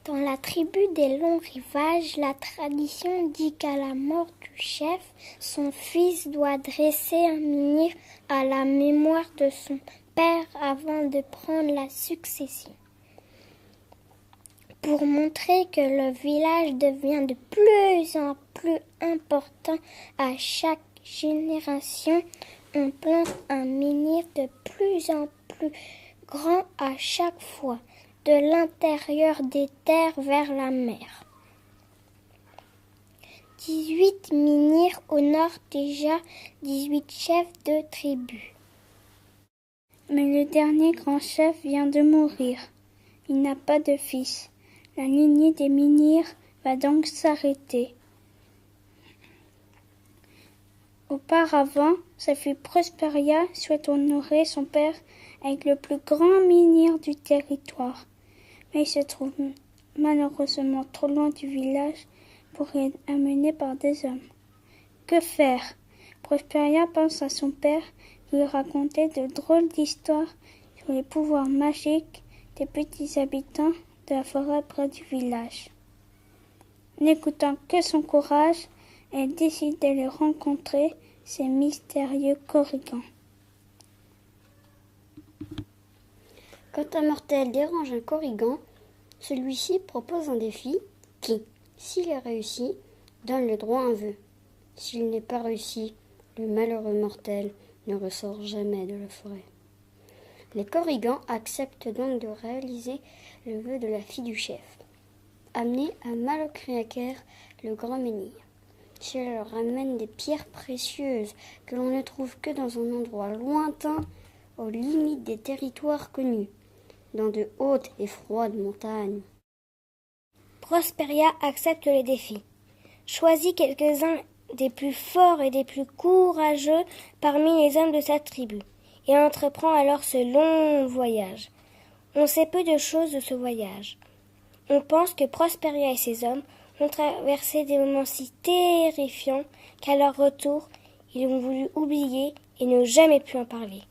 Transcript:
Dans la tribu des longs rivages, la tradition dit qu'à la mort du chef, son fils doit dresser un menhir à la mémoire de son père avant de prendre la succession. Pour montrer que le village devient de plus en plus important à chaque génération, on plante un menhir de plus en plus grand à chaque fois, de l'intérieur des terres vers la mer. 18 menhirs honorent déjà 18 chefs de tribu. Mais le dernier grand chef vient de mourir. Il n'a pas de fils. La lignée des menhirs va donc s'arrêter. Auparavant, ce fut Prosperia souhaite honorer son père avec le plus grand menhir du territoire. Mais il se trouve malheureusement trop loin du village pour être amené par des hommes. Que faire? Prosperia pense à son père qui lui racontait de drôles d'histoires sur les pouvoirs magiques des petits habitants de la forêt près du village. N'écoutant que son courage, elle décide d'aller rencontrer ces mystérieux Korrigans. Quand un mortel dérange un Korrigan, celui-ci propose un défi qui, s'il est réussi, donne le droit à un vœu. S'il n'est pas réussi, le malheureux mortel ne ressort jamais de la forêt. Les Korrigans acceptent donc de réaliser le vœu de la fille du chef. Amener à Malokriaker le grand menhir. Cela leur ramène des pierres précieuses que l'on ne trouve que dans un endroit lointain, aux limites des territoires connus, dans de hautes et froides montagnes. Prosperia accepte le défi. Choisit quelques-uns des plus forts et des plus courageux parmi les hommes de sa tribu, et entreprend alors ce long voyage. On sait peu de choses de ce voyage. On pense que Prosperia et ses hommes ont traversé des moments si terrifiants qu'à leur retour, ils ont voulu oublier et n'ont jamais pu en parler.